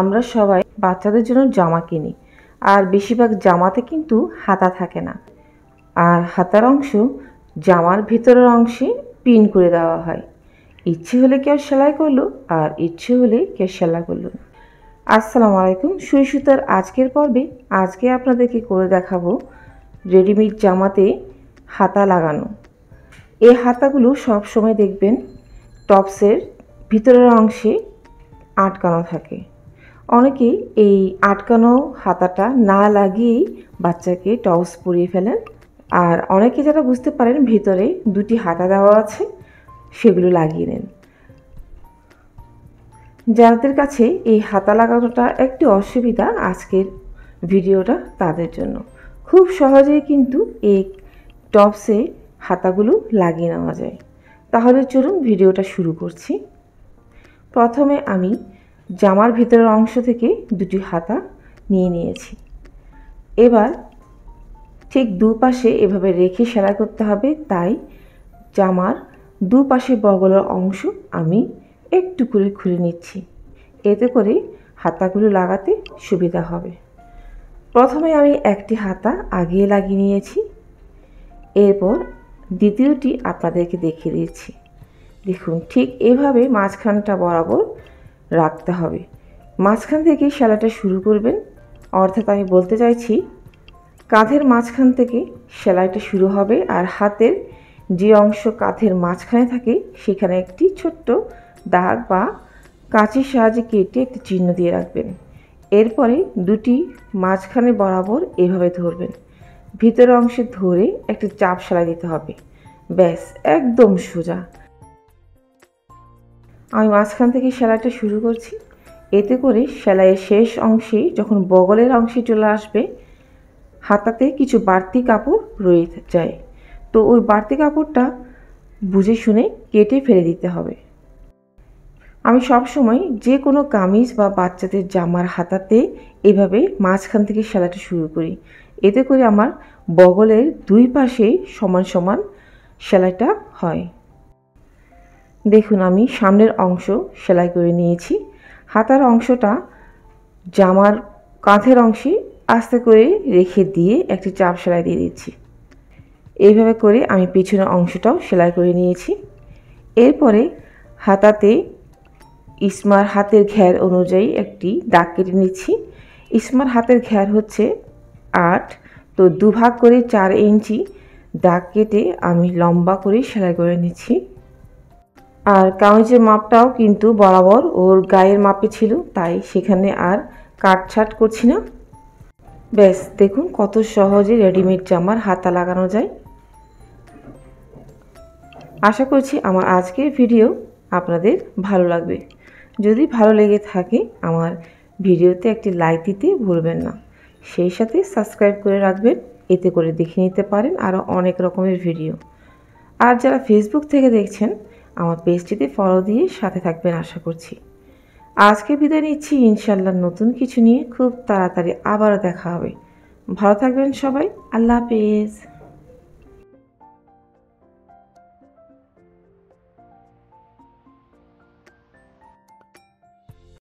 আমরা সবাই বাচ্চাদের জন্য জামা কিনি, আর বেশিরভাগ জামাতে কিন্তু হাতা থাকে না। আর হাতার অংশ জামার ভিতরের অংশে পিন করে দেওয়া হয়। ইচ্ছে হলে কেউ সেলাই করলো, আর ইচ্ছে হলে কেউ সেলাই করলো না। আসসালামু আলাইকুম। সুই সুতার আজকের পর্বে আজকে আপনাদেরকে করে দেখাবো রেডিমেড জামাতে হাতা লাগানো। এই হাতাগুলো সব সময় দেখবেন টপসের ভিতরের অংশে আটকানো থাকে। অনেকেই এই আটকানো হাতাটা না লাগিয়েই বাচ্চাকে টপস পরিয়ে ফেলেন, আর অনেকে যারা বুঝতে পারেন ভিতরে দুটি হাতা দেওয়া আছে সেগুলো লাগিয়ে নেন। যাদের কাছে এই হাতা লাগানোটা একটু অসুবিধা, আজকের ভিডিওটা তাদের জন্য। খুব সহজেই কিন্তু এই টপসে হাতাগুলো লাগিয়ে নেওয়া যায়। তাহলে চলুন ভিডিওটা শুরু করছি। প্রথমে আমি জামার ভিতরের অংশ থেকে দুটি হাতা নিয়ে নিয়েছি। এবার ঠিক দুপাশে এভাবে রেখে সেলাই করতে হবে, তাই জামার দুপাশে বগলের অংশ আমি একটু করে খুলে নিচ্ছি, এতে করে হাতাগুলো লাগাতে সুবিধা হবে। প্রথমে আমি একটি হাতা আগিয়ে লাগিয়ে নিয়েছি, এরপর দ্বিতীয়টি আপনাদেরকে দেখিয়ে দিচ্ছি। দেখুন, ঠিক এভাবে মাঝখানটা বরাবর রাখতে হবে। মাঝখান থেকে সেলাইটা শুরু করবেন, অর্থাৎ আমি বলতে চাইছি কাঁধের মাঝখান থেকে সেলাইটা শুরু হবে, আর হাতের যে অংশ কাঁধের মাঝখানে থাকে সেখানে একটি ছোট্ট দাগ বা কাঁচির সাহায্যে কেটে একটি চিহ্ন দিয়ে রাখবেন। এরপরে দুটি মাঝখানে বরাবর এভাবে ধরবেন, ভিতরের অংশে ধরে একটি চাপ সেলাই দিতে হবে। ব্যাস, একদম সোজা। আমি মাঝখান থেকে সেলাইটা শুরু করছি, এতে করে সেলাইয়ের শেষ অংশে যখন বগলের অংশে চলে আসবে হাতাতে কিছু বাড়তি কাপড় রয়ে যায়, তো ওই বাড়তি কাপড়টা বুঝে শুনে কেটে ফেলে দিতে হবে। আমি সবসময় যে কোনো কামিজ বা বাচ্চাদের জামার হাতাতে এভাবে মাঝখান থেকে সেলাইটা শুরু করি, এতে করে আমার বগলের দুই পাশে সমান সমান সেলাইটা হয়। দেখুন, আমি সামনের অংশ সেলাই করে নিয়েছি। হাতার অংশটা জামার কাঁধের অংশে আস্তে করে রেখে দিয়ে একটি চাপ সেলাই দিয়ে দিচ্ছি। এইভাবে করে আমি পেছনের অংশটাও সেলাই করে নিয়েছি। এরপরে হাতাতে ইসমার হাতের ঘের অনুযায়ী একটি দাগ কেটে নিচ্ছি। ইসমার হাতের ঘের হচ্ছে 8, তো দুভাগ করে 4 ইঞ্চি দাগ কেটে আমি লম্বা করে সেলাই করে নিচ্ছি। আর কামিজের মাপটাও কিন্তু বরাবর ওর গায়ের মাপে ছিল, তাই সেখানে আর কাটছাট করছি না। ব্যাস, দেখুন কত সহজে রেডিমেড জামার হাতা লাগানো যায়। আশা করছি আমার আজকের ভিডিও আপনাদের ভালো লাগবে। যদি ভালো লেগে থাকে আমার ভিডিওতে একটি লাইক দিতে ভুলবেন না, সেই সাথে সাবস্ক্রাইব করে রাখবেন, এতে করে দেখে নিতে পারেন আরও অনেক রকমের ভিডিও। আর যারা ফেসবুক থেকে দেখছেন আমার পেজটিতে ফলো দিয়ে সাথে থাকবেন আশা করছি। আজকে বিদায় নিচ্ছি, ইনশাল্লাহ নতুন কিছু নিয়ে খুব তাড়াতাড়ি আবারও দেখা হবে। ভালো থাকবেন সবাই, আল্লাহ হাফেজ।